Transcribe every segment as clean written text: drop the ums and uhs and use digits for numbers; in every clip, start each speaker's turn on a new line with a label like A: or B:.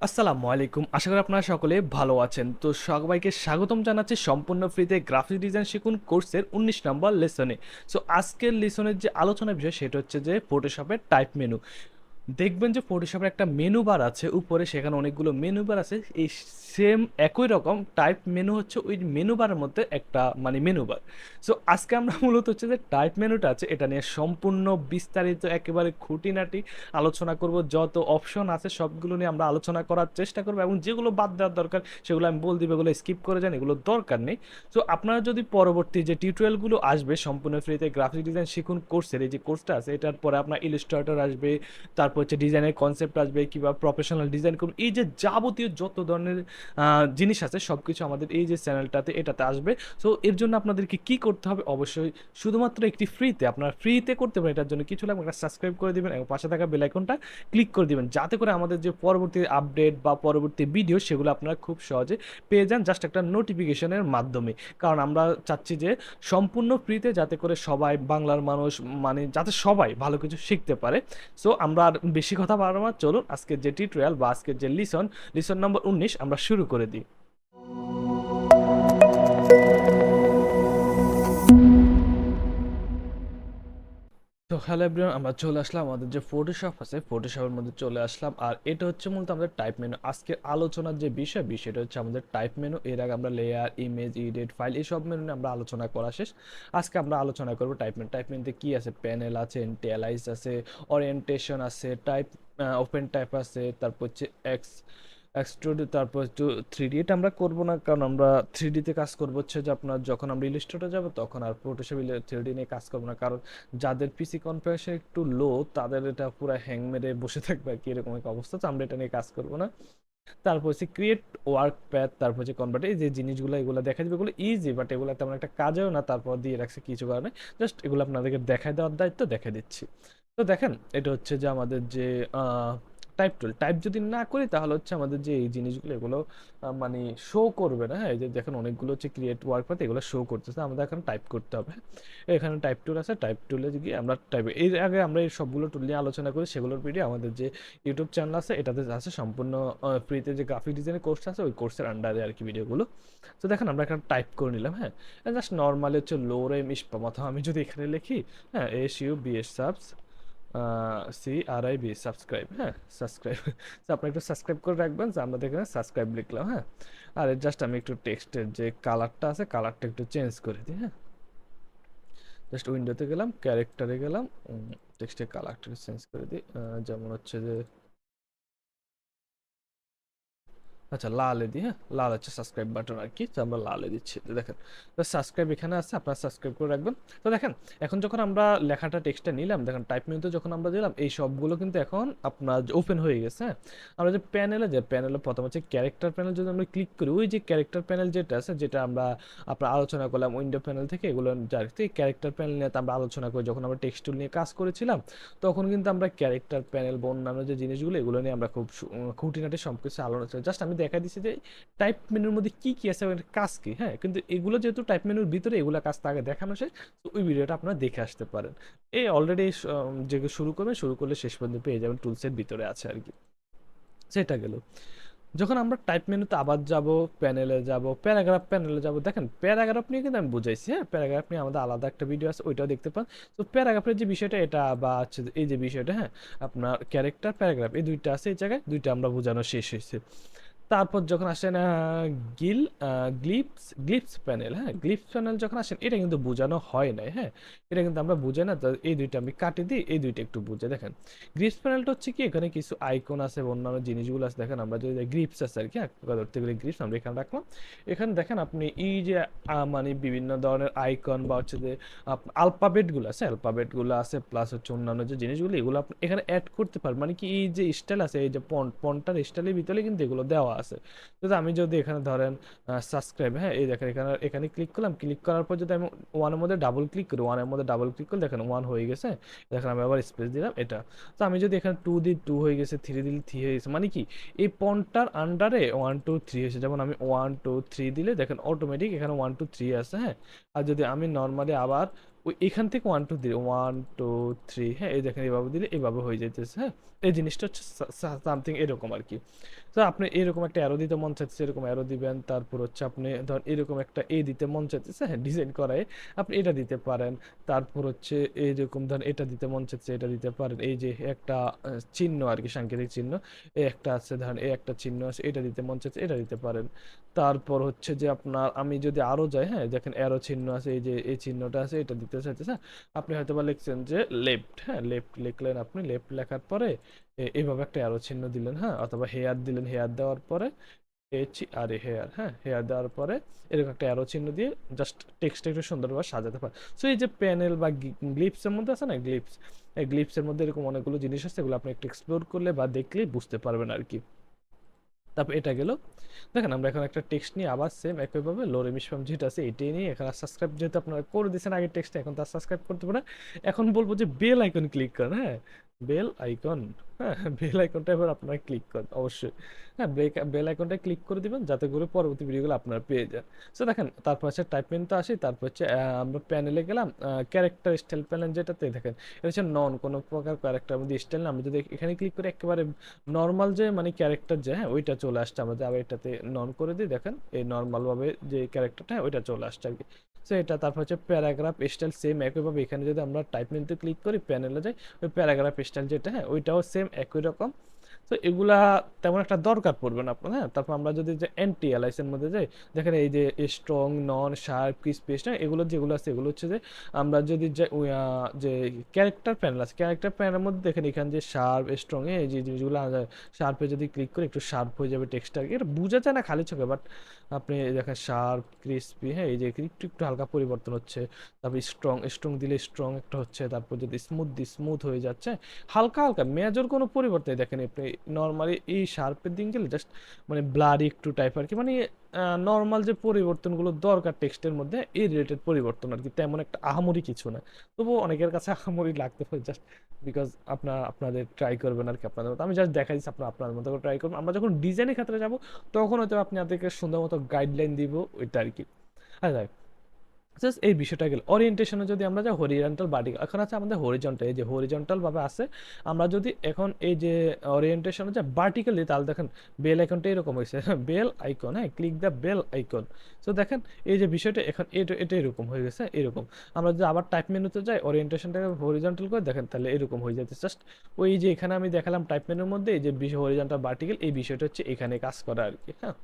A: আসসালামু আলাইকুম। আশা করি আপনারা সকলে ভালো আছেন। তো সবাইকে স্বাগতম জানাচ্ছি সম্পূর্ণ ফ্রিতে গ্রাফিক ডিজাইন শিখুন কোর্সের ১৯ নম্বর লেসনে। সো আজকের লেসনের যে আলোচনার বিষয় সেটা হচ্ছে যে ফটোশপের টাইপ মেনু। দেখবেন যে ফটোশপের একটা মেনু বার আছে উপরে, সেখানে অনেকগুলো মেনু বার আছে। এই সেম একই রকম টাইপ মেনু হচ্ছে ওই মেনু বারের মধ্যে একটা মেনু বার। সো আজকে আমরা মূলত হচ্ছে যে টাইপ মেনুটা আছে এটা নিয়ে সম্পূর্ণ বিস্তারিত একেবারে খুঁটিনাটি আলোচনা করব। যত অপশন আছে সবগুলো নিয়ে আমরা আলোচনা করার চেষ্টা করবো, এবং যেগুলো বাদ দেওয়ার দরকার সেগুলো আমি বল দিব, এগুলো স্কিপ করে যান, এগুলো দরকার নেই। সো আপনারা যদি পরবর্তী যে টিউটোরিয়ালগুলো আসবে সম্পূর্ণ ফ্রিতে গ্রাফিক ডিজাইন শিখুন কোর্সের এই যে কোর্সটা আছে, এটার পরে আপনার ইলাস্ট্রেটর আসবে, তারপর হচ্ছে ডিজাইনের কনসেপ্ট আসবে, কিংবা প্রফেশনাল ডিজাইন করুন, এই যে যাবতীয় যত ধরনের জিনিস আছে সব কিছু আমাদের এই যে চ্যানেলটাতে এটাতে আসবে। সো এর জন্য আপনাদেরকে কি করতে হবে, অবশ্যই শুধুমাত্র একটি ফ্রিতে, আপনারা ফ্রিতে করতে পারেন, এটার জন্য কিছু লাগবে, একটা সাবস্ক্রাইব করে দিবেন এবং পাশে থাকা বেল আইকনটা ক্লিক করে দিবেন, যাতে করে আমাদের যে পরবর্তী আপডেট বা পরবর্তী ভিডিও সেগুলো আপনারা খুব সহজে পেয়ে যান, জাস্ট একটা নোটিফিকেশনের মাধ্যমে। কারণ আমরা চাচ্ছি যে সম্পূর্ণ ফ্রিতে, যাতে করে সবাই বাংলার মানুষ যাতে সবাই ভালো কিছু শিখতে পারে। সো আমরা আর বেশি কথা বাড়াবো না, চলুন আজকের যে টিউটোরিয়াল বা আজকের যে লিসন নম্বর 19 আমরা শুরু করে দিই। তো হ্যালো এভরিওয়ান, আমরা চলে আসলাম আমাদের যে ফটোশপ আছে ফটোশপের মধ্যে চলে আসলাম, আর এটা হচ্ছে মূলত আমাদের টাইপ মেনু। আজকের আলোচনার যে বিষয়টা হচ্ছে আমাদের টাইপ মেনু। এর আগে আমরা লেয়ার, ইমেজ, এডিট, ফাইল এইসব মেনু নিয়ে আমরা আলোচনা করা শেষ। আজকে আমরা আলোচনা করবো টাইপ মেনু। টাইপ মেনুতে কি আছে? প্যানেল আছে, এন্টিয়ালাইজ আছে, ওরিয়েন্টেশন আছে, টাইপ ওপেন টাইপ আছে, তারপর হচ্ছে এক্সট্রুড, তারপর একটু থ্রি ডি। এটা আমরা করবো না, কারণ আমরা থ্রি ডিতে কাজ করবো হচ্ছে যে আপনার যখন আমরা ইলাস্ট্রেটর যাবো তখন, আর ফটোশপ থ্রি ডি নিয়ে কাজ করবো না, কারণ যাদের পিসি কনফিগারেশন একটু লো তাদের এটা পুরো হ্যাং মেরে বসে থাকবে আর কি, এরকম একটা অবস্থা। তো আমরা এটা নিয়ে কাজ করবো না। তারপর হচ্ছে ক্রিয়েট ওয়ার্ক প্যাথ, তারপর হচ্ছে কনভার্ট, এই যে জিনিসগুলো এগুলো দেখা যাবে, এগুলো ইজি, বাট এগুলো তেমন একটা কাজেও না, তারপর দিয়ে রাখছে কিছু কারণে। জাস্ট এগুলো আপনাদেরকে দেখাই দেওয়ার দায়িত্ব, দেখে দিচ্ছি। তো দেখেন, এটা হচ্ছে যে আমাদের যে টাইপ টুল। টাইপ যদি না করি তাহলে হচ্ছে আমাদের যে এই জিনিসগুলো এগুলো শো করবে না। হ্যাঁ, এই যে দেখেন অনেকগুলো হচ্ছে ক্রিয়েট ওয়ার্ক পাথ, এগুলো শো করতেছে, আমাদের এখন টাইপ করতে হবে। এখানে টাইপ টুল আছে, টাইপ টুলে গিয়ে আমরা টাইপ, এর আগে আমরা এই সবগুলো টুল নিয়ে আলোচনা করি, সেগুলোর ভিডিও আমাদের যে ইউটিউব চ্যানেল আছে এটাতে আছে, সম্পূর্ণ ফ্রিতে যে গ্রাফিক ডিজাইনের কোর্স আছে ওই কোর্সের আন্ডারে আর কি ভিডিওগুলো। তো দেখেন আমরা এখানে টাইপ করে নিলাম। হ্যাঁ, জাস্ট নর্মালি হচ্ছে লোরেম ইস্পাম, অথবা আমি যদি এখানে লিখি, হ্যাঁ, SUBS সাবস, CRIB সাবস্ক্রাইব, হ্যাঁ সাবস্ক্রাইব। তো আপনি একটু সাবস্ক্রাইব করে রাখবেন, যে আমরা এখানে সাবস্ক্রাইব লিখলাম। হ্যাঁ, আর জাস্ট আমি একটু টেক্সটের যে কালারটা আছে কালারটা একটু চেঞ্জ করে দিই। হ্যাঁ, জাস্ট উইন্ডোতে গেলাম, ক্যারেক্টারে গেলাম, টেক্সটের কালারটা চেঞ্জ করে দিই। যেমন হচ্ছে যে, আচ্ছা লালে দিই। হ্যাঁ, লাল হচ্ছে সাবস্ক্রাইব বাটন আর কি, তো আমরা লালে দিচ্ছি। তো দেখেন, তো সাবস্ক্রাইব এখানে আছে, আপনারা সাবস্ক্রাইব করে রাখবেন। তো দেখেন, এখন যখন আমরা লেখাটা টেক্সটটা নিলাম, দেখেন টাইপ মেনুতে যখন আমরা দিলাম এই সবগুলো কিন্তু এখন আপনার ওপেন হয়ে গেছে। হ্যাঁ, আমরা যে প্যানেলে, যে প্যানেলে প্রথম হচ্ছে ক্যারেক্টার প্যানেল, যদি আমরা ক্লিক করি, ওই যে ক্যারেক্টার প্যানেল যেটা আছে, যেটা আমরা আপনার আলোচনা করলাম উইন্ডো প্যানেল থেকে, এগুলো ডাইরেক্ট এই ক্যারেক্টার প্যানেল নিয়ে আমরা আলোচনা করি, যখন আমরা টেক্সট টুল নিয়ে কাজ করেছিলাম তখন কিন্তু আমরা ক্যারেক্টার প্যানেল বা অন্যান্য যে জিনিসগুলো এগুলো নিয়ে আমরা খুব খুঁটিনাটি সব কিছু আলোচনা, জাস্ট আমি দেখা দিচ্ছি যে টাইপ মেনুর মধ্যে কি কি আছে এবং এর কাজ কি। হ্যাঁ, কিন্তু এগুলো যেহেতু টাইপ মেনুর ভিতরে, এগুলো কাজ আগে দেখানো শেষ, তো ওই ভিডিওটা আপনারা দেখে আসতে পারেন। এই অলরেডি যে শুরু করবেন, শুরু করলে শেষ পর্যন্ত পেয়ে যাবেন, টুলসের ভিতরে আছে আর কি। সেটা গেল। যখন আমরা টাইপ মেনুতে আবার যাব, প্যানেলে যাব, প্যারাগ্রাফ প্যানেলে যাব, দেখেন প্যারাগ্রাফ নিয়ে কিন্তু আমি বুঝাইছি। হ্যাঁ, প্যারাগ্রাফ নিয়ে আমাদের আলাদা একটা ভিডিও আছে, ওইটাও দেখতে পান। তো প্যারাগ্রাফের যে বিষয়টা এটা, বা হচ্ছে এই যে বিষয়টা, হ্যাঁ, আপনার ক্যারেক্টার প্যারাগ্রাফ এই দুইটা আছে, এই জায়গায় দুইটা আমরা বোঝানো শেষ হয়েছে। তারপর যখন আসেন গিল গ্লিপস প্যানেল, হ্যাঁ, গ্লিপস প্যানেল যখন আসেন, এটা কিন্তু বোঝানো হয় নাই। হ্যাঁ, এটা কিন্তু আমরা বুঝে না, তো এই দুইটা আমি কাটি দিই, এই দুইটা একটু বুঝে দেখেন। গ্রিপস প্যানেলটা হচ্ছে কি, এখানে কিছু আইকন আছে, অন্যান্য জিনিসগুলো আছে। দেখেন আমরা যদি গ্রিপস আছে আর কি, হ্যাঁ, ধরতে গেলে গ্রিপস আমরা এখানে রাখলাম। এখানে দেখেন আপনি এই যে বিভিন্ন ধরনের আইকন বা হচ্ছে যে আলফাবেটগুলো আছে, প্লাস হচ্ছে অন্যান্য যে জিনিসগুলো, এগুলো আপনি এখানে অ্যাড করতে পারবেন। মানে কি, এই যে স্টাইল আছে, এই যে পন্টার স্টাইলের ভিতরে কিন্তু এগুলো দেওয়া আছে। তো আমি যদি এখানে ধরেন সাবস্ক্রাইব, হ্যাঁ, এই দেখেন এখানে এখানে ক্লিক করলাম, ক্লিক করার পর যদি আমি ওয়ানের মধ্যে ডাবল ক্লিক করি, ওয়ানের মধ্যে ডাবল ক্লিক করলে দেখেন ওয়ান হয়ে গেছে। দেখেন আমি আবার স্পেস দিলাম এটা। তো আমি যদি এখানে টু দিই, টু হয়ে গেছে, থ্রি দিলে থ্রি হয়ে গেছে। মানে কি, এই পন্টার আন্ডারে ওয়ান টু থ্রি হয়েছে। যেমন আমি ওয়ান টু থ্রি দিলে দেখেন অটোমেটিক এখানে ওয়ান টু থ্রি আছে। হ্যাঁ, আর যদি আমি নর্মালি আবার ওই এখান থেকে ওয়ান টু দিলে ওয়ান টু থ্রি, হ্যাঁ, এই দেখেন এইভাবে দিলে এইভাবে হয়ে যাইতেছে। হ্যাঁ, এই জিনিসটা হচ্ছে সামথিং এরকম আর কি। তো আপনি এরকম একটা অ্যারো দিতে মন চাইতেছে, এরকম অ্যারো দিবেন। তারপর হচ্ছে আপনি ধর এরকম একটা দিতে মন চাইতেছে, হ্যাঁ, ডিজাইন করায় আপনি এটা দিতে পারেন। তারপর হচ্ছে এইরকম ধরেন এটা দিতে মন চাইছে, এটা দিতে পারেন। এই যে একটা চিহ্ন আর কি, সাংকেতিক চিহ্ন এই একটা আছে, ধরেন এই একটা চিহ্ন আছে, এটা দিতে মন চাইছে, এটা দিতে পারেন। তারপর হচ্ছে যে আপনার আমি যদি আরো যাই, হ্যাঁ, দেখেন অ্যারো চিহ্ন আছে, এই যে এই চিহ্নটা আছে, এটা দিতে চাইতেছে। আপনি হয়তো বা লিখছেন যে লেফট, হ্যাঁ, লেফট লিখলেন, আপনি লেফট লেখার পরে এইভাবে একটা অ্যারো চিহ্ন দিলেন, হ্যাঁ, অথবা হেয়ার দিলেন, হেয়ার দেওয়ার পরে হেয়ার, হ্যাঁ, হেয়ার দেওয়ার পরে এরকম একটা অ্যারো চিহ্ন দিয়ে জাস্ট টেক্সটটা একটু সুন্দরভাবে সাজাতে পারে। সো এই যে প্যানেল বা গ্লিপসের মধ্যে আছে না, গ্লিপস, এই গ্লিপসের মধ্যে এরকম অনেকগুলো জিনিস আছে, এগুলো আপনি একটু এক্সপ্লোর করলে বা দেখলেই বুঝতে পারবেন আর কি। তারপর এটা গেল। দেখেন আমরা এখন একটা টেক্সট নিয়ে আবার সেম একইভাবে লোরে মিশফাম যেটা আছে এটাই নিয়ে এখানে সাবস্ক্রাইব যেহেতু আপনারা করে দিয়েছেন আগের টেক্সটে, এখন তার সাবস্ক্রাইব করতে পারেন। এখন বলবো যে বেল আইকন ক্লিক করেন, হ্যাঁ, বেল আইকন, হ্যাঁ, বেল আইকনটা এবার আপনারা ক্লিক করেন অবশ্যই। হ্যাঁ, বেল আইকনটা ক্লিক করে দিবেন যাতে করে পরবর্তী ভিডিওগুলো আপনারা পেয়ে যান। সো দেখেন তারপর হচ্ছে টাইপ মেনু তো আসি, তারপর হচ্ছে আমরা প্যানেলে গেলাম, ক্যারেক্টার স্টাইল প্যানেল যেটাতে দেখেন এটা হচ্ছে নন কোনো প্রকার ক্যারেক্টার মধ্যে স্টাইল না। আমরা যদি এখানে ক্লিক করে একেবারে নর্মাল যে মানে ক্যারেক্টার যে, হ্যাঁ, ওইটা চলে আসছে। আমরা যে আবার এটাতে নন করে দিই, দেখেন এই নর্মাল ভাবে যে ক্যারেক্টারটা ওইটা চলে আসছে আর কি। সো এটা তারপর হচ্ছে প্যারাগ্রাফ স্টাইল সেম একইভাবে এখানে যদি আমরা টাইপ মেনুতে ক্লিক করি প্যানেলে যাই, ওই প্যারাগ্রাফ স্টাইল যেটা, হ্যাঁ, ওইটাও সেম একই রকম। তো এগুলা তেমন একটা দরকার পড়বে না আপনার, হ্যাঁ। তারপর আমরা যদি যে এনটি এলআইসির মধ্যে যাই, দেখেন এই যে স্ট্রং, নন, শার্প, ক্রিস্পি, হ্যাঁ, এগুলো যেগুলো আছে এগুলো হচ্ছে যে আমরা যদি যে ক্যারেক্টার প্যানেল আছে, ক্যারেক্টার প্যানেলের মধ্যে দেখেন এখানে যে শার্প, স্ট্রং, এই যে জিনিসগুলো শার্পে যদি ক্লিক করি একটু শার্প হয়ে যাবে টেক্সটটা, এটা বোঝা যায় না খালি চোখে, বাট আপনি দেখেন শার্প, ক্রিস্পি, হ্যাঁ, এই যে একটু একটু হালকা পরিবর্তন হচ্ছে। তারপর স্ট্রং, স্ট্রং দিলে স্ট্রং একটা হচ্ছে। তারপর যদি স্মুথ দিই স্মুথ হয়ে যাচ্ছে, হালকা হালকা, মেজর কোনো পরিবর্তন নেই। দেখেন আপনি নর্মালি এই শার্পের দিন গেলে জাস্ট মানে ব্লারি একটু টাইপ আর কি, মানে নর্মাল যে পরিবর্তনগুলো দরকার টেক্সটের মধ্যে এই রিলেটেড পরিবর্তন আর কি, তেমন একটা আহামরি কিছু না। তবুও অনেকের কাছে আহামরি লাগতে পারে, জাস্ট বিকজ আপনাদের ট্রাই করবেন আর কি আপনাদের মতো। আমি জাস্ট দেখাই দিচ্ছি, আপনার মতো করে ট্রাই করবেন। আমরা যখন ডিজাইনের ক্ষেত্রে যাব তখন হয়তো আপনি আপনাদেরকে সুন্দর মতো গাইডলাইন দিব, ওইটা আর কি। আচ্ছা, জাস্ট এই বিষয়টা গেল। ওরিয়েন্টেশনে যদি আমরা যাই হরিজন্টাল ভার্টিক্যাল, এখন আছে আমাদের হরিজন্টাল, এই যে হরিজন্টাল ভাবে আছে। আমরা যদি এখন এই যে ওরিয়েন্টেশনে যাই ভার্টিক্যালি, তাহলে দেখেন বেল আইকনটা এরকম হয়েছে, বেল আইকন, হ্যাঁ, click the bell icon. So দেখেন এই যে বিষয়টা এখন এটা এটা এরকম হয়ে গেছে এরকম। আমরা যদি আবার টাইপ মেনুতে যাই ওরিয়েন্টেশনটাকে হরিজন্টাল করে দেখেন তাহলে এরকম হয়ে যাচ্ছে। জাস্ট ওই যে এখানে আমি দেখালাম টাইপ মেনুর মধ্যে এই যে বিষয় হরিজন্টাল ভার্টিক্যাল, এই বিষয়টা হচ্ছে এখানে কাজ করা আর কি, হ্যাঁ।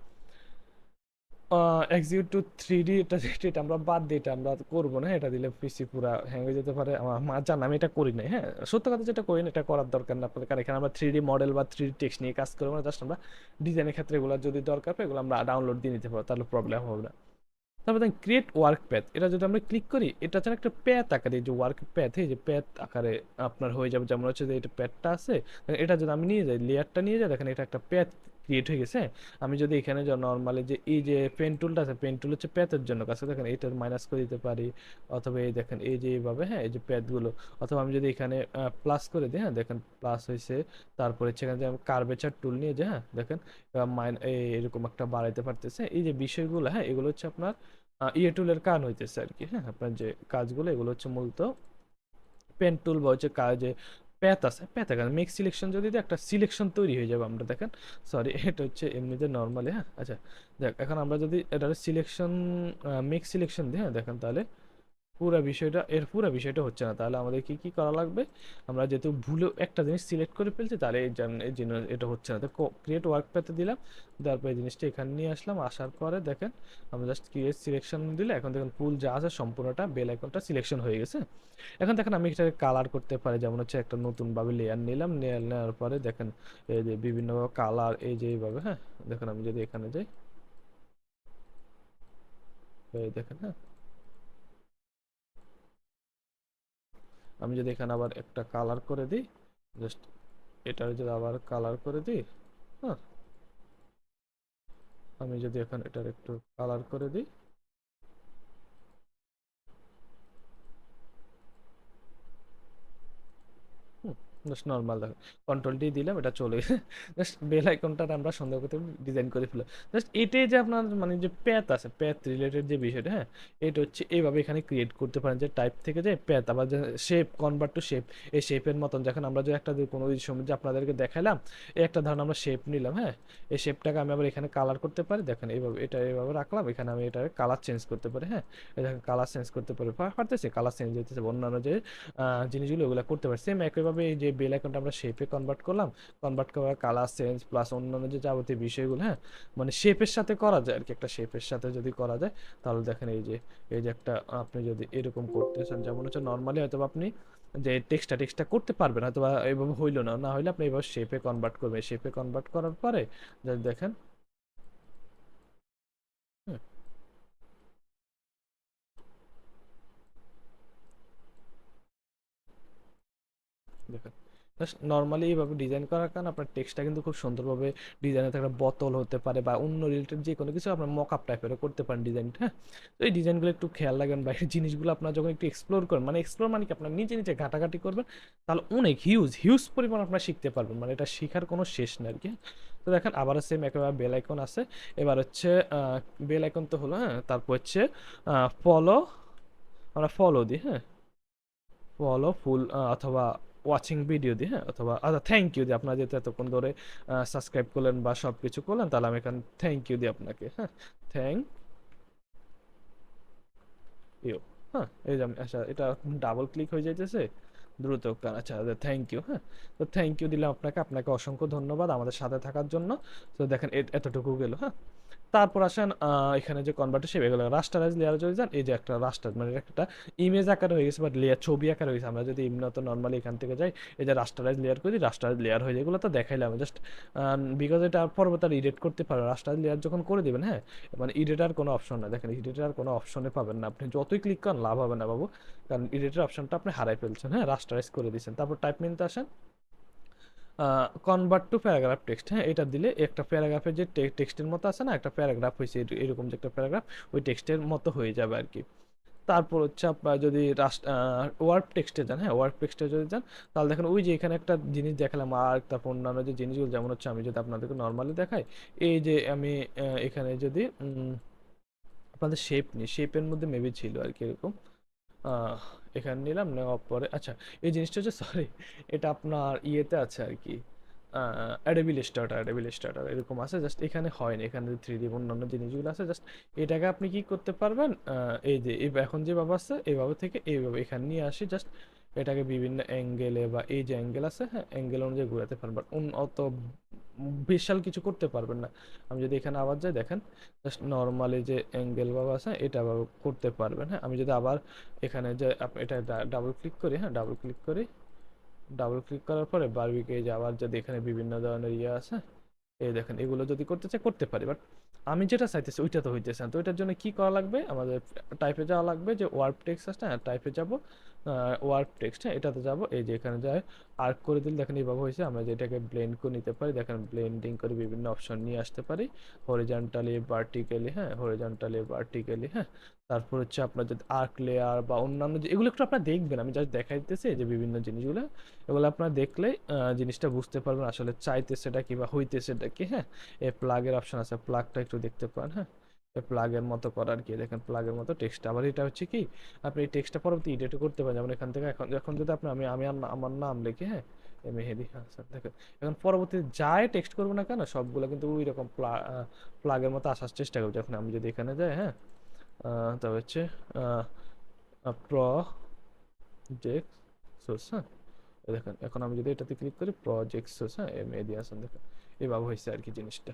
A: এক্সিকিউট টু 3D, এটা আমরা বাদ দিই, এটা আমরা করবো না, এটা দিলে পিসি পুরা হ্যাং হয়ে যেতে পারে। আমার মা জান আমি এটা করি নাই, হ্যাঁ, সত্য কথা যেটা করি না এটা করার দরকার না আপনাদের, কারণ এখানে আমরা 3D মডেল বা 3D টেক্সট নিয়ে কাজ করবো না। জাস্ট আমরা ডিজাইনের ক্ষেত্রে এগুলো যদি দরকার হয় এগুলো আমরা ডাউনলোড দিয়ে নিতে পারবো, তাহলে প্রবলেম হবে না। তারপর দেখেন ক্রিয়েট ওয়ার্ক প্যাথ, এটা যদি আমরা ক্লিক করি এটা হচ্ছে একটা প্যাথ আকারে, এই যে ওয়ার্ক প্যাথ, এই যে প্যাথ আকারে আপনার হয়ে যাবে। যেমন হচ্ছে যে এটা প্যাথটা আছে, এটা যদি আমি নিয়ে যাই লেয়ারটা নিয়ে যাই, দেখেন এটা একটা প্যাথ ক্রিয়েট হয়ে গেছে। আমি যদি এখানে যে নর্মালি যে এই যে পেন টুলটা আছে, পেন টুল হচ্ছে প্যাথের জন্য কাছে, দেখেন এটা মাইনাস করে দিতে পারি। অথবা এই দেখেন এই যে এইভাবে, হ্যাঁ, এই যে প্যাথগুলো। অথবা আমি যদি এখানে প্লাস করে দিই, হ্যাঁ, দেখেন প্লাস হয়েছে। তারপরে সেখানে যে আমি কার্ভেচার টুল নিয়ে যাই, হ্যাঁ, দেখেন এরকম একটা বাড়াইতে পারতেছে। এই যে বিষয়গুলো, হ্যাঁ, এগুলো হচ্ছে আপনার ইয়ে টুলের কাজ হইতেছে আর কি, হ্যাঁ, আপনার যে কাজগুলো এগুলো হচ্ছে মূলত পেন টুল বা হচ্ছে কাজে প্যাথ আছে, প্যাথ এখানে মেক সিলেকশন যদি দিই একটা সিলেকশন তৈরি হয়ে যাবে। আমরা দেখেন সরি এটা হচ্ছে এমনিতে নর্মালি, হ্যাঁ। আচ্ছা, দেখ এখন আমরা যদি এটা সিলেকশন মেক সিলেকশন দিই, হ্যাঁ, দেখেন তাহলে পুরো বিষয়টা হচ্ছে না। তাহলে আমাদের কি কি করা লাগবে, আমরা যেহেতু ভুলে একটা জিনিস সিলেক্ট করে ফেলছি তাহলে এই জন্য এটা হচ্ছে না। তো ক্রিয়েট ওয়ার্ক প্যাথে দিলাম, তারপর এই জিনিসটা এখানে নিয়ে আসলাম, আসার পরে দেখেন আমরা জাস্ট ক্রিয়েট সিলেকশন দিলে এখন দেখেন ফুল যা আছে সম্পূর্ণটা বেল আইকনটা সিলেকশন হয়ে গেছে। এখন দেখেন আমি এটাকে কালার করতে পারি, যেমন হচ্ছে একটা নতুন ভাবে লেয়ার নিলাম, লেয়ার নেওয়ার পরে দেখেন এই যে বিভিন্ন কালার এই যে এইভাবে, হ্যাঁ, দেখেন আমি যদি এখানে যাই, এই দেখেন, হ্যাঁ, আমি যদি এখানে আবার একটা কালার করে দিই, জাস্ট এটার যদি আবার কালার করে দিই, হ্যাঁ, আমি যদি এখন এটার একটু কালার করে দিই, জাস্ট নর্মাল দেখো, কন্ট্রোল ডি দিলাম, এটা চলে জাস্ট বেল আইকনটা আমরা সুন্দর করে ডিজাইন করে ফেলো। জাস্ট এটাই যে আপনার মানে যে প্যাথ আছে, প্যাথ রিলেটেড যে বিষয়টা, হ্যাঁ, এটা হচ্ছে এইভাবে এখানে ক্রিয়েট করতে পারেন যে টাইপ থেকে যে প্যাথ, আবার যে শেপ, কনভার্ট টু শেপ, এই শেপের মতন যখন আমরা যে একটা কোনো সময় যে আপনাদেরকে দেখাইলাম, এই একটা ধরুন আমরা শেপ নিলাম, হ্যাঁ, এই শেপটাকে আমি আবার এখানে কালার করতে পারি, দেখেন এইভাবে, এটা এইভাবে রাখলাম, এখানে আমি এটার কালার চেঞ্জ করতে পারি, হ্যাঁ, এই দেখেন কালার চেঞ্জ করতে পারি, পারতেছি কালার চেঞ্জ হইতেছে, অন্যান্য যে জিনিসগুলো ওগুলো করতে পারি। সেম একইভাবে এই যে বেল আইকনটা আমরা শেপে কনভার্ট করলাম, কনভার্ট করার কালার চেঞ্জ প্লাস অন্যান্য যে যাবতীয় বিষয়গুলো, হ্যাঁ, মানে শেপের সাথে করা যায় আর কি, একটা শেপের সাথে যদি করা যায় তাহলে দেখেন এই যে একটা আপনি যদি এরকম করতে চান, যেমন হচ্ছে নর্মালি হয়তো আপনি যে টেক্সটটা করতে পারবেন হয়তো বা এইভাবে হইলো না, না হইলে আপনি এইভাবে শেপে কনভার্ট করবেন, শেপে কনভার্ট করার পরে যদি দেখেন, হুম, দেখেন জাস্ট নর্মালি এইভাবে ডিজাইন করার কারণে আপনার টেক্সটটা কিন্তু খুব সুন্দরভাবে ডিজাইনের একটা বোতল হতে পারে বা অন্য রিলেটেড যে কোনো কিছু আপনার মক আপ টাইপেরও করতে পারেন ডিজাইনটা, হ্যাঁ। তো এই ডিজাইনগুলো একটু খেয়াল রাখবেন বা এই জিনিসগুলো আপনার যখন একটু এক্সপ্লোর করেন, মানে এক্সপ্লোর মানে কি আপনার নিজে নিজে ঘাটাঘাটি করবেন, তাহলে অনেক হিউজ হিউজ পরিমাণ আপনার শিখতে পারবেন, মানে এটা শেখার কোনো শেষ নেই আর কি, হ্যাঁ। তো দেখেন আবারও সেম একেবারে বেল আইকন আছে, এবার হচ্ছে বেল আইকন তো হলো, হ্যাঁ, তারপর হচ্ছে ফলো, আমরা ফলো দিই, হ্যাঁ, ফলো ফুল অথবা ওয়াচিং ভিডিও দিই, হ্যাঁ, অথবা আচ্ছা থ্যাংক ইউ দিই, আপনারা যেহেতু এতক্ষণ ধরে সাবস্ক্রাইব করলেন বা সব কিছু করলেন, তাহলে আমি এখানে থ্যাংক ইউ দিই আপনাকে, হ্যাঁ, থ্যাংক ইউ, হ্যাঁ, এই যে আচ্ছা এটা ডাবল ক্লিক হয়ে যাইতেছে দ্রুত, আচ্ছা থ্যাংক ইউ, হ্যাঁ। তো থ্যাংক ইউ দিলাম আপনাকে, আপনাকে অসংখ্য ধন্যবাদ আমাদের সাথে থাকার জন্য। তো দেখেন এতটুকু গেল, হ্যাঁ। তারপর আসেন এখানে যে কনভার্টেশন এগুলো রাস্টারাইজ লেয়ারে যদি যান, এই যে একটা রাস্টার মানে একটা ইমেজ আকারে হয়ে গেছে বা লেয়ার ছবি আকারে হয়েছে, আমরা যদি এমনি তো নর্মালি এখান থেকে যাই, এই যে রাস্টারাইজ লেয়ার করি, রাস্টারাইজ লেয়ার হয়ে যায়, এগুলো তো দেখাইলাম জাস্ট বিকজ এটা পরবর্তী আর এডিট করতে পারবে, রাস্টারাইজ লেয়ার যখন করে দেবেন, হ্যাঁ, মানে এডিটার কোনো অপশন না, দেখেন এডিটার কোনো অপশনে পাবেন না, আপনি যতই ক্লিক করেন লাভ হবে না বাবু, কারণ এডিটের অপশনটা আপনি হারাই ফেলছেন, হ্যাঁ, রাস্টারাইজ করে দিয়েছেন। তারপর টাইপ মেনুতে আসেন, কনভার্ট টু প্যারাগ্রাফ টেক্সট, হ্যাঁ, এটা দিলে একটা প্যারাগ্রাফের যে টেক্সটের মতো আছে না, একটা প্যারাগ্রাফ হয়েছে এরকম যে একটা প্যারাগ্রাফ ওই টেক্সটের মতো হয়ে যাবে আর কি। তারপর হচ্ছে আপনার যদি ওয়ার্ড টেক্সটে যান, হ্যাঁ, ওয়ার্ড টেক্সটে যদি যান, তাহলে দেখেন ওই যে এখানে একটা জিনিস দেখালাম, আর তারপর অন্যান্য যে জিনিসগুলো, যেমন হচ্ছে আমি যদি আপনাদেরকে নর্মালি দেখাই, এই যে আমি এখানে যদি আপনাদের শেপ নিই, শেপের মধ্যে মেবি ছিল আর কি এরকম, আহ, এখানে নিলাম, নেওয়ার পরে আচ্ছা এই জিনিসটা হচ্ছে সরি, এটা আপনার ইয়েতে আছে আর কি, অ্যাডোবি ইলাস্ট্রেটর এরকম আছে, জাস্ট এখানে হয়নি, এখানে থ্রি ডি অন্যান্য জিনিসগুলো আছে, জাস্ট এটাকে আপনি কি করতে পারবেন, এই যে এখন যেভাবে আছে এইভাবে থেকে এইভাবে এখানে নিয়ে আসি, জাস্ট এটাকে বিভিন্ন অ্যাঙ্গেলে বা এই যে অ্যাঙ্গেল আছে, হ্যাঁ, অ্যাঙ্গেল অনুযায়ী ঘোরাতে পারবেন, বাট অত বিশাল কিছু করতে পারবেন না। আমি যদি এখানে আবার যাই, দেখেন জাস্ট নর্মালি যে অ্যাঙ্গেল ভাবে আছে এটা ভাবে করতে পারবেন, হ্যাঁ। আমি যদি আবার এখানে যে এটা ডাবল ক্লিক করি, হ্যাঁ, ডাবল ক্লিক করি, ডাবল ক্লিক করার পরে বারবিকে যে আবার যদি এখানে বিভিন্ন ধরনের ইয়ে আছে, এই দেখেন এগুলো যদি করতে চাই করতে পারি, বাট আমি যেটা চাইতেছি ওইটা তো হইতেছে না, তো এটার জন্য কি করা লাগবে, আমাদের টাইপে যাওয়া লাগবে, যে ওয়ার্ড টেক্সট আছে, হ্যাঁ, টাইপে যাব, ওয়ার্ড টেক্সট, হ্যাঁ, এটাতে যাব, এই যে এখানে যায় আর্ক করে দিলে দেখেন এইভাবে হয়েছে, আমরা যেটাকে ব্লেন্ড করে নিতে পারি, দেখেন ব্লেন্ডিং করে বিভিন্ন অপশন নিয়ে আসতে পারি, হরিজন্টালি ভার্টিক্যালি, হ্যাঁ, হরিজন্টালি ভার্টিক্যালি, হ্যাঁ। তারপর হচ্ছে আপনার যদি আর্ক লেয়ার বা অন্যান্য যে এগুলো একটু আপনার দেখবেন, আমি জাস্ট দেখাই দিতেছি এই যে বিভিন্ন জিনিসগুলো, এগুলো আপনারা দেখলে জিনিসটা বুঝতে পারবেন আসলে চাইতেছেটা কি বা হইতেছেটা কি, হ্যাঁ। এই প্লাগের অপশন আছে, প্লাগটা একটু দেখতে পান, হ্যাঁ, এই প্লাগের মতো করার কি, দেখেন প্লাগের মতো টেক্সট, আবার এটা হচ্ছে কি আপনি এই টেক্সটটা পরবর্তী এডিট করতে পারেন, যেমন এখান থেকে এখন এখন যদি আপনি আমি আমার নাম লিখে, হ্যাঁ, এই মেহেদি হাসান, দেখেন এখন পরবর্তীতে যাই টেক্সট করবো না কেন সবগুলো কিন্তু ওই রকম প্লাগের মতো আসার চেষ্টা করবে, যখন আমি যদি এখানে যাই, হ্যাঁ, তবে হচ্ছে প্রজেক্ট সোর্স, হ্যাঁ, এই দেখেন এখন আমি যদি এটাতে ক্লিক করি প্রজেক্ট সোর্স, হ্যাঁ, মেহেদি হাসান, দেখেন এভাবে হয়েছে আর কি জিনিসটা,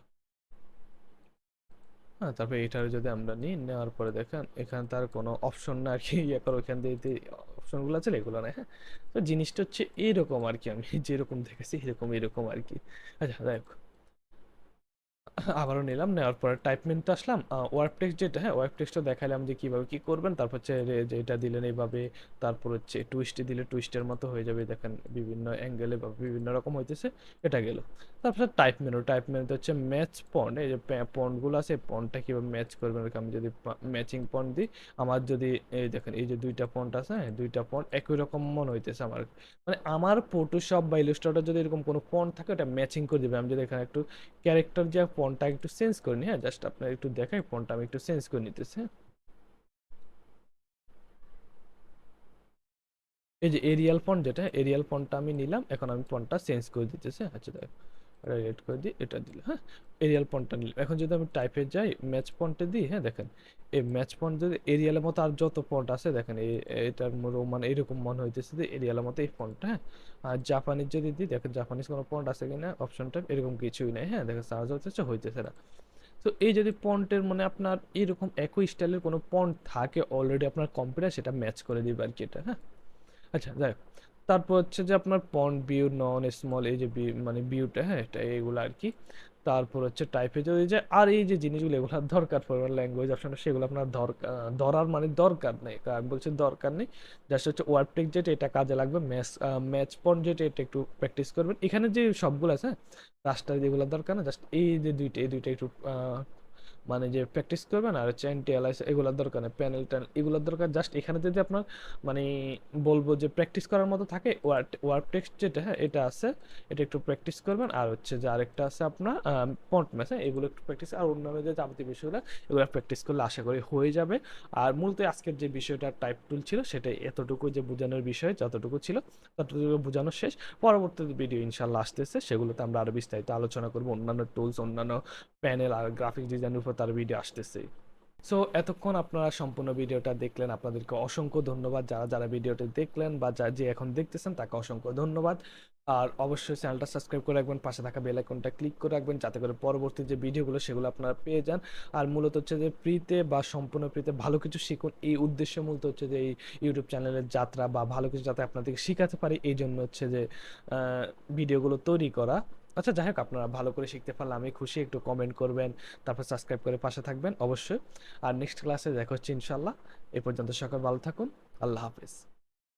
A: হ্যাঁ। তারপরে এটার যদি আমরা নিই, নেওয়ার পরে দেখেন এখানে তার কোনো অপশন না আর কি, ইয়ে করো এখান দিয়ে যে অপশনগুলো আছে এগুলো না, হ্যাঁ। তো জিনিসটা হচ্ছে এইরকম আর কি, আমি যেরকম দেখেছি এরকম এরকম আর কি। আচ্ছা যাই হোক, আবারও নিলাম, নেওয়ার পরে টাইপ মেনুতে আসলাম, ওয়ার্ক টেক্সট যেটা, হ্যাঁ ওয়ার্ক টেক্সটটা দেখাইলাম যে কীভাবে কী করবেন, তারপর হচ্ছে যে এটা দিলেন এইভাবে, তারপর হচ্ছে টুইস্টে দিলে টুইস্টের মতো হয়ে যাবে, দেখেন বিভিন্ন অ্যাঙ্গেলে বা বিভিন্ন রকম হইতেছে, এটা গেল। তারপর টাইপ মেনুতে হচ্ছে ম্যাচ পন্ড, এই যে পন্ডগুলো আছে পন্ডটা কীভাবে ম্যাচ করবেন, আমি যদি ম্যাচিং পন্ড দিই, আমার যদি এই দেখেন এই যে দুইটা পন্ড আছে, হ্যাঁ দুইটা পন্ড একই রকম মনে হইতেছে আমার, মানে আমার ফটোশপ বা ইলাস্ট্রেটর যদি এরকম কোনো ফন্ট থাকে ওটা ম্যাচিং করে দিবে। আমি যদি এখানে একটু ক্যারেক্টার যে ফন্টটা একটু চেঞ্জ করে নিই, হ্যাঁ জাস্ট আপনার একটু দেখাই, ফন্টটা আমি একটু চেঞ্জ করে নিতেছি, হ্যাঁ। এই যে এরিয়াল ফন্ট যেটা, এরিয়াল ফন্টটা আমি নিলাম, এখন আমি ফন্টটা চেঞ্জ করে দিতেছি, আচ্ছা দেখ এটা রেড করে দিই, এটা দিলে, হ্যাঁ এরিয়াল ফন্টটা নিলাম। এখন যদি আমি টাইপে যাই ম্যাচ ফন্টে দিই, হ্যাঁ দেখেন এই ম্যাচ ফন্ট যদি এরিয়ালের মতো আর যত ফন্ট আছে দেখেন এটার মানে এরকম মনে হইতেছে যে এরিয়ালের মতো এই ফন্টটা, হ্যাঁ। আর জাপানিজ যদি দিই, দেখেন জাপানিজ কোনো ফন্ট আছে কিনা অপশনটা, এরকম কিছুই নাই, হ্যাঁ দেখেন সার্চ হইতেছে না। তো এই যদি পন্টের মানে আপনার এরকম একই স্টাইলের কোনো পন্ট থাকে অলরেডি আপনার কম্পিউটার, সেটা ম্যাচ করে দিবে আর কি এটা, হ্যাঁ। আচ্ছা যাই হোক, তারপর হচ্ছে যে আপনার পন্ট ভিউ নন স্মল, এই যে মানে ভিউটা, হ্যাঁ এটা এইগুলো আর কি। তারপর হচ্ছে টাইপে যদি যে আর এই যে জিনিসগুলো এগুলো দরকার পড়বে ল্যাঙ্গুয়েজ অপশনে, সেগুলো আপনার ধরার মানে দরকার নেই, আমি বলছি দরকার নেই। জাস্ট হচ্ছে ওয়ার্ড টেক্সট যেটা এটা কাজে লাগবে, ম্যাচ পন্ট যেটা এটা একটু প্র্যাকটিস করবেন। এখানে যে সবগুলো আছে, হ্যাঁ রাস্টার যেগুলো দরকার না, জাস্ট এই দুইটা একটু মানে যে প্র্যাকটিস করবেন। আর হচ্ছে অ্যান্টি অ্যালাইস এগুলোর দরকার নেই, প্যানেল ট্যানেল এগুলোর দরকার, জাস্ট এখানে যদি আপনার মানে বলবো যে প্র্যাকটিস করার মতো থাকে, ওয়ার্ড টেক্সট যেটা, হ্যাঁ এটা আছে, এটা একটু প্র্যাকটিস করবেন। আর হচ্ছে যে আরেকটা আছে আপনার ফন্ট ম্যাচ, হ্যাঁ এগুলো একটু প্র্যাকটিস, আর অন্যান্য যে যাবতীয় বিষয়গুলো এগুলো প্র্যাকটিস করলে আশা করি হয়ে যাবে। আর মূলত আজকের যে বিষয়টা টাইপ টুল ছিল, সেটাই এতটুকু যে বোঝানোর বিষয় যতটুকু ছিল ততটুকু বোঝানো শেষ। পরবর্তী ভিডিও ইনশাল্লাহ আসতেছে, সেগুলোতে আমরা আরো বিস্তারিত আলোচনা করবো, অন্যান্য টুলস, অন্যান্য প্যানেল আর গ্রাফিক্স ডিজাইনের উপর তার ভিডিও আসতেছে। সো এতক্ষণ আপনারা সম্পূর্ণ ভিডিওটা দেখলেন, আপনাদেরকে অসংখ্য ধন্যবাদ। যারা যারা ভিডিওটা দেখলেন বা যে এখন দেখতেছেন তাকে অসংখ্য ধন্যবাদ। আর অবশ্যই চ্যানেলটা সাবস্ক্রাইব করে রাখবেন, পাশে থাকা বেল আইকনটা ক্লিক করে রাখবেন, যাতে করে পরবর্তী যে ভিডিওগুলো সেগুলো আপনারা পেয়ে যান। আর মূলত হচ্ছে যে ফ্রিতে বা সম্পূর্ণ ফ্রিতে ভালো কিছু শিখুন, এই উদ্দেশ্যে মূলত হচ্ছে যে এই ইউটিউব চ্যানেলের যাত্রা, বা ভালো কিছু যাতে আপনাদেরকে শেখাতে পারি, এই জন্য হচ্ছে যে ভিডিওগুলো তৈরি করা। আচ্ছা যাই হোক, আপনারা ভালো করে শিখতে পারলে আমি খুশি, একটু কমেন্ট করবেন, তারপর সাবস্ক্রাইব করে পাশে থাকবেন অবশ্যই। আর নেক্সট ক্লাসে দেখা হচ্ছে ইনশাল্লাহ। এ পর্যন্ত সকল ভালো থাকুন, আল্লাহ হাফেজ।